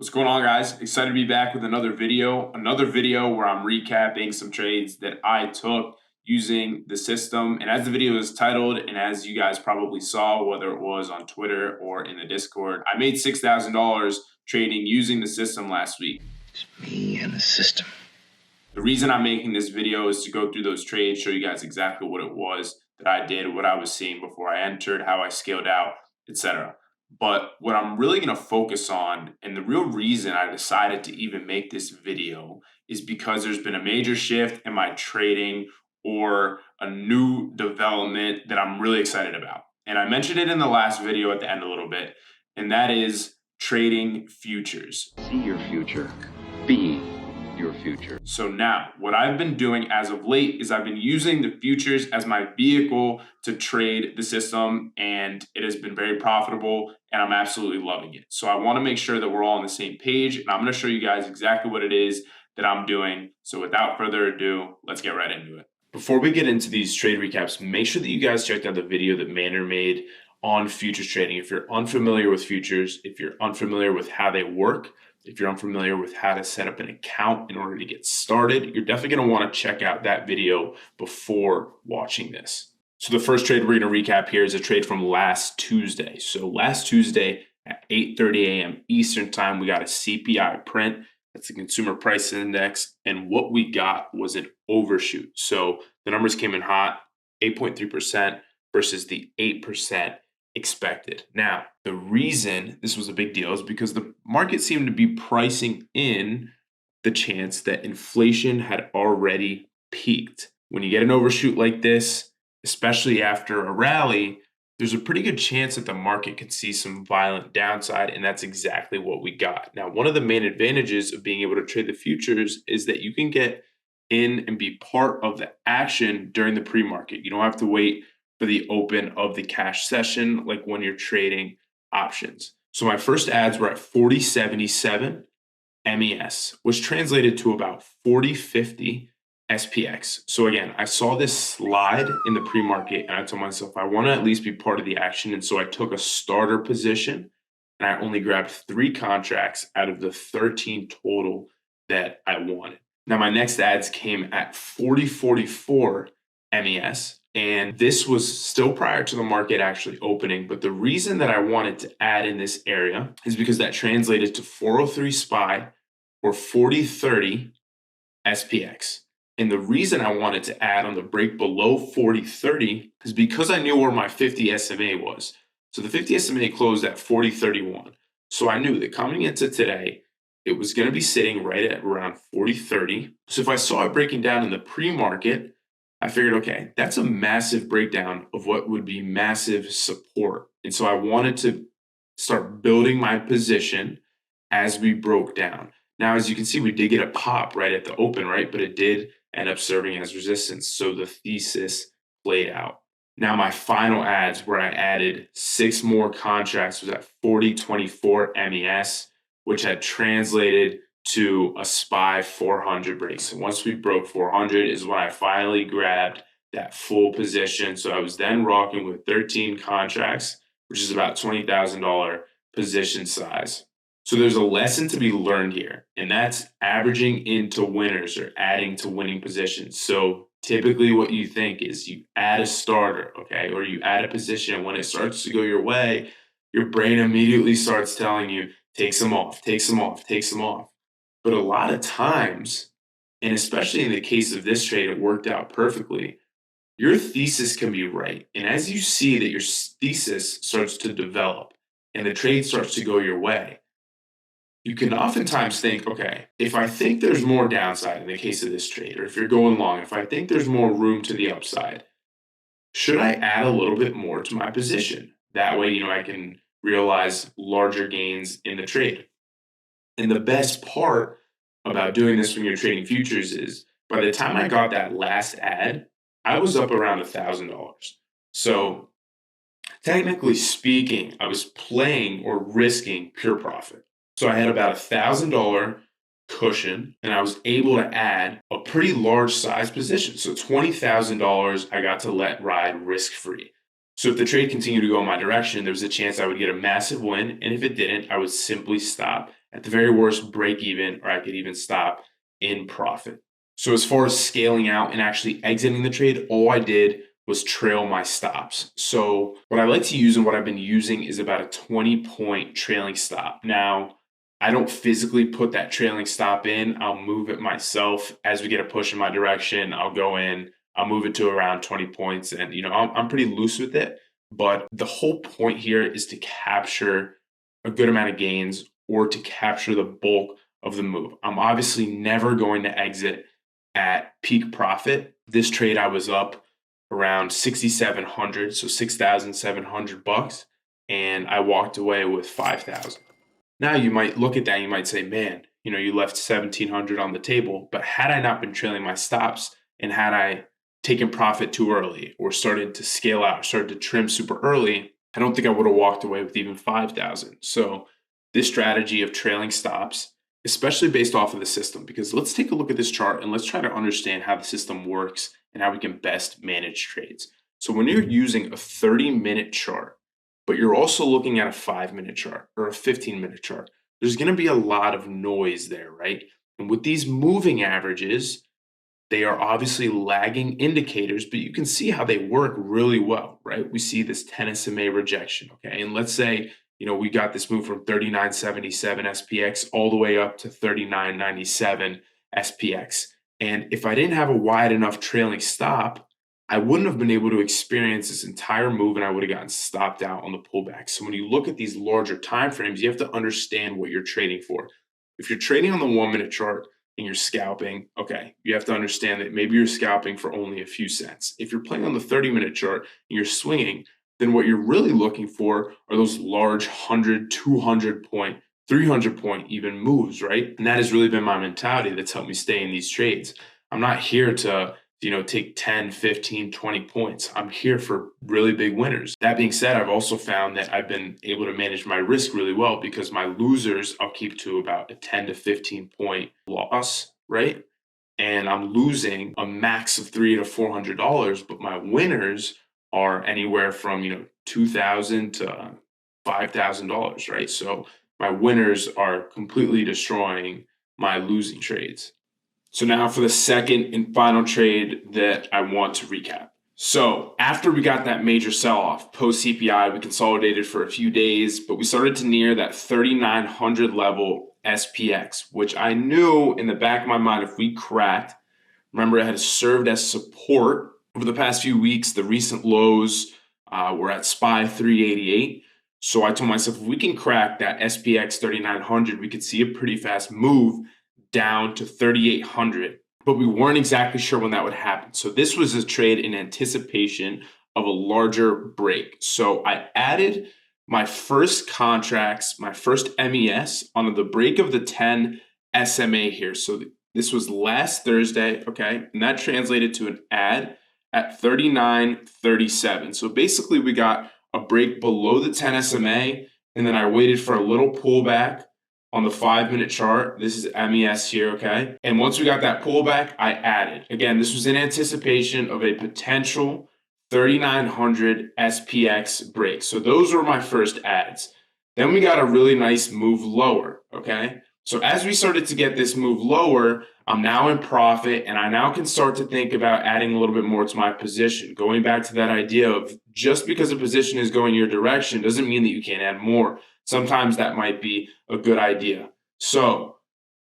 What's going on, guys? Excited to be back with another video. Another video where I'm recapping some trades that I took using the system. And as the video is titled, and as you guys probably saw, whether it was on Twitter or in the Discord, I made $6,000 trading using the system last week. It's me and the system. The reason I'm making this video is to go through those trades, show you guys exactly what it was that I did, what I was seeing before I entered, how I scaled out, etc. But what I'm really going to focus on, and the real reason I decided to even make this video, is because there's been a major shift in my trading or a new development that I'm really excited about. And I mentioned it in the last video at the end a little bit, and that is trading futures. See your future. Be your future. So now what I've been doing as of late is I've been using the futures as my vehicle to trade the system, and it has been very profitable and I'm absolutely loving it. So I want to make sure that we're all on the same page, and I'm going to show you guys exactly what it is that I'm doing. So without further ado, let's get right into it. Before we get into these trade recaps, make sure that you guys checked out the video that Manor made on futures trading. If you're unfamiliar with futures, if you're unfamiliar with how they work, if you're unfamiliar with how to set up an account in order to get started, you're definitely going to want to check out that video before watching this. So the first trade we're going to recap here is a trade from last Tuesday. So last Tuesday at 8:30 a.m. Eastern time, we got a CPI print. That's the Consumer Price Index. And what we got was an overshoot. So the numbers came in hot, 8.3% versus the 8% expected. Now, the reason this was a big deal is because the market seemed to be pricing in the chance that inflation had already peaked. When you get an overshoot like this, especially after a rally, there's a pretty good chance that the market could see some violent downside, and that's exactly what we got. Now, one of the main advantages of being able to trade the futures is that you can get in and be part of the action during the pre-market. You don't have to wait for the open of the cash session like when you're trading options. So my first ads were at 40.77 MES, which translated to about 40.50 SPX. So again, I saw this slide in the pre-market and I told myself I want to at least be part of the action. And so I took a starter position and I only grabbed 3 contracts out of the 13 total that I wanted. Now my next ads came at 40.44 MES. And this was still prior to the market actually opening. But the reason that I wanted to add in this area is because that translated to 403 SPY or 40.30 SPX. And the reason I wanted to add on the break below 40.30 is because I knew where my 50 SMA was. So the 50 SMA closed at 40.31. So I knew that coming into today, it was going to be sitting right at around 40.30. So if I saw it breaking down in the pre-market, I figured, okay, that's a massive breakdown of what would be massive support. And so I wanted to start building my position as we broke down. Now, as you can see, we did get a pop right at the open, right? But it did end up serving as resistance. So the thesis played out. Now, my final ads where I added 6 more contracts was at 40.24 MES, which had translated to a SPY 400 break. So once we broke 400 is when I finally grabbed that full position. So I was then rocking with 13 contracts, which is about $20,000 position size. So there's a lesson to be learned here, and that's averaging into winners or adding to winning positions. So typically what you think is you add a starter, okay, or you add a position, and when it starts to go your way, your brain immediately starts telling you, take some off, take some off, take some off. But a lot of times, and especially in the case of this trade, it worked out perfectly. Your thesis can be right. And as you see that your thesis starts to develop and the trade starts to go your way, you can oftentimes think, okay, if I think there's more downside in the case of this trade, or if you're going long, if I think there's more room to the upside, should I add a little bit more to my position? That way, I can realize larger gains in the trade. And the best part about doing this when you're trading futures is by the time I got that last ad, I was up around $1,000. So technically speaking, I was playing or risking pure profit. So I had about $1,000 cushion and I was able to add a pretty large size position. So $20,000 I got to let ride risk free. So if the trade continued to go in my direction, there was a chance I would get a massive win. And if it didn't, I would simply stop at the very worst, break even, or I could even stop in profit. So as far as scaling out and actually exiting the trade, all I did was trail my stops. So what I like to use and what I've been using is about a 20-point trailing stop. Now, I don't physically put that trailing stop in. I'll move it myself as we get a push in my direction. I'll go in, I'll move it to around 20 points, and I'm pretty loose with it. But the whole point here is to capture a good amount of gains or to capture the bulk of the move. I'm obviously never going to exit at peak profit. This trade I was up around 6,700, so $6,700, and I walked away with 5,000. Now you might look at that and you might say, man, you left 1,700 on the table, but had I not been trailing my stops and had I taken profit too early or started to scale out, started to trim super early, I don't think I would have walked away with even 5,000. So this strategy of trailing stops, especially based off of the system, because let's take a look at this chart and let's try to understand how the system works and how we can best manage trades. So when you're using a 30-minute chart, but you're also looking at a 5-minute chart or a 15-minute chart, there's going to be a lot of noise there, right? And with these moving averages, they are obviously lagging indicators, but you can see how they work really well, right? We see this 10 SMA rejection, okay? And let's say, we got this move from 39.77 SPX all the way up to 39.97 SPX. And if I didn't have a wide enough trailing stop, I wouldn't have been able to experience this entire move and I would have gotten stopped out on the pullback. So when you look at these larger time frames, you have to understand what you're trading for. If you're trading on the 1-minute chart and you're scalping, okay, you have to understand that maybe you're scalping for only a few cents. If you're playing on the 30-minute chart and you're swinging, then what you're really looking for are those large 100, 200 point, 300 point even moves, right? And that has really been my mentality that's helped me stay in these trades. I'm not here to take 10, 15, 20 points. I'm here for really big winners. That being said, I've also found that I've been able to manage my risk really well because my losers I'll keep to about a 10 to 15 point loss, right? And I'm losing a max of $300 to $400, but my winners are anywhere from $2,000 to $5,000, right? So my winners are completely destroying my losing trades. So now for the second and final trade that I want to recap. So after we got that major sell-off, post-CPI, we consolidated for a few days, but we started to near that 3,900 level SPX, which I knew in the back of my mind, if we cracked, remember it had served as support over the past few weeks. The recent lows were at SPY 388. So I told myself, if we can crack that SPX 3,900, we could see a pretty fast move down to 3,800, but we weren't exactly sure when that would happen. So this was a trade in anticipation of a larger break. So I added my first contracts, my first MES on the break of the 10 SMA here. So this was last Thursday, okay? And that translated to an add at 39.37. So basically we got a break below the 10 SMA, and then I waited for a little pullback on the 5-minute chart. This is MES here, okay? And once we got that pullback, I added. Again, this was in anticipation of a potential 3,900 SPX break. So those were my first adds. Then we got a really nice move lower, okay? So as we started to get this move lower, I'm now in profit and I now can start to think about adding a little bit more to my position. Going back to that idea of just because a position is going your direction doesn't mean that you can't add more. Sometimes that might be a good idea. So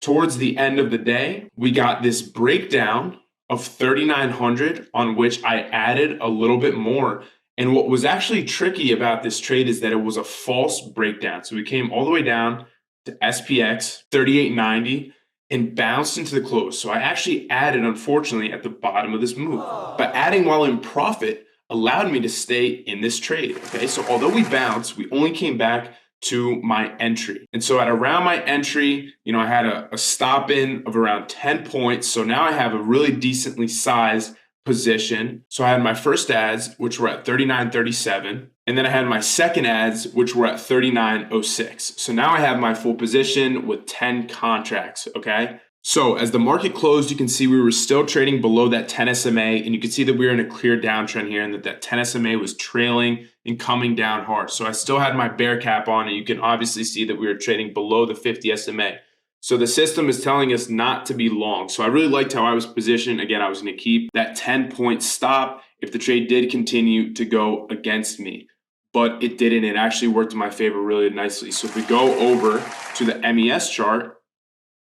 towards the end of the day, we got this breakdown of 3,900 on which I added a little bit more. And what was actually tricky about this trade is that it was a false breakdown. So we came all the way down to SPX 3890 and bounced into the close. So I actually added, unfortunately, at the bottom of this move. But adding while in profit allowed me to stay in this trade. Okay, so although we bounced, we only came back to my entry. And so at around my entry, I had a stop in of around 10 points. So now I have a really decently sized position. So I had my first ads, which were at 39.37. And then I had my second ads, which were at 39.06. So now I have my full position with 10 contracts, okay? So as the market closed, you can see we were still trading below that 10 SMA, and you can see that we were in a clear downtrend here and that 10 SMA was trailing and coming down hard. So I still had my bear cap on, and you can obviously see that we were trading below the 50 SMA. So the system is telling us not to be long. So I really liked how I was positioned. Again, I was going to keep that 10-point stop if the trade did continue to go against me, but it didn't. It actually worked in my favor really nicely. So if we go over to the MES chart,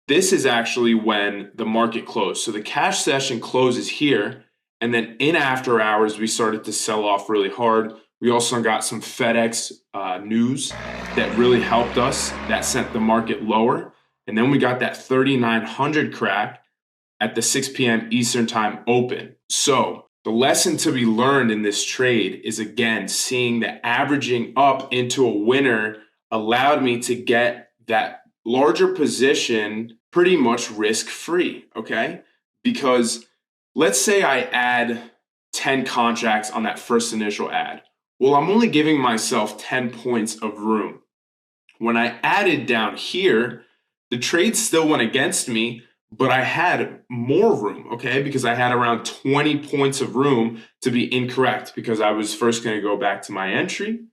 this is actually when the market closed. So the cash session closes here, and then in after hours, we started to sell off really hard. We also got some FedEx news that really helped us. That sent the market lower. And then we got that 3,900 crack at the 6 p.m. Eastern time open. So the lesson to be learned in this trade is, again, seeing the averaging up into a winner allowed me to get that larger position pretty much risk-free, okay? Because let's say I add 10 contracts on that first initial add. Well, I'm only giving myself 10 points of room. When I added down here, the trade still went against me, but I had more room, okay? Because I had around 20 points of room to be incorrect, because I was first going to go back to my entry.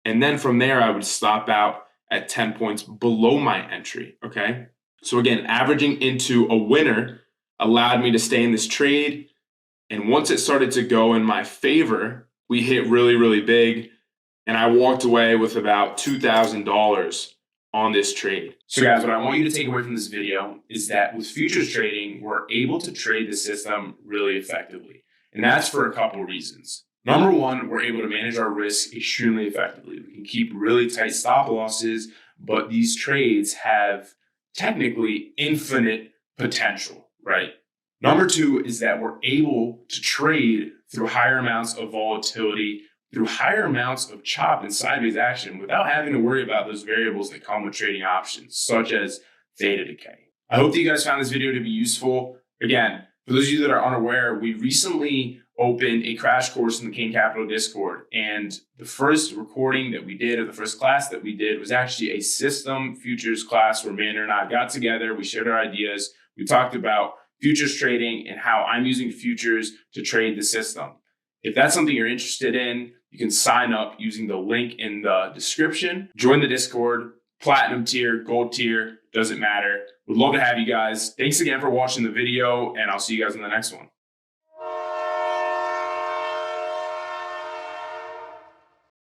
And then from there, I would stop out at 10 points below my entry, okay? So again, averaging into a winner allowed me to stay in this trade. And once it started to go in my favor, we hit really, really big. And I walked away with about $2,000 on this trade. So guys, what I want you to take away from this video is that with futures trading, we're able to trade the system really effectively. And that's for a couple reasons. Number one, we're able to manage our risk extremely effectively. We can keep really tight stop losses, but these trades have technically infinite potential, right? Number two is that we're able to trade through higher amounts of volatility, through higher amounts of chop and sideways action without having to worry about those variables that come with trading options, such as theta decay. I hope that you guys found this video to be useful. Again, for those of you that are unaware, we recently opened a crash course in the King Capital Discord. And the first recording that we did, or the first class that we did, was actually a system futures class where Mander and I got together. We shared our ideas. We talked about futures trading and how I'm using futures to trade the system. If that's something you're interested in, you can sign up using the link in the description. Join the Discord, platinum tier, gold tier, doesn't matter. Would love to have you guys. Thanks again for watching the video, and I'll see you guys in the next one.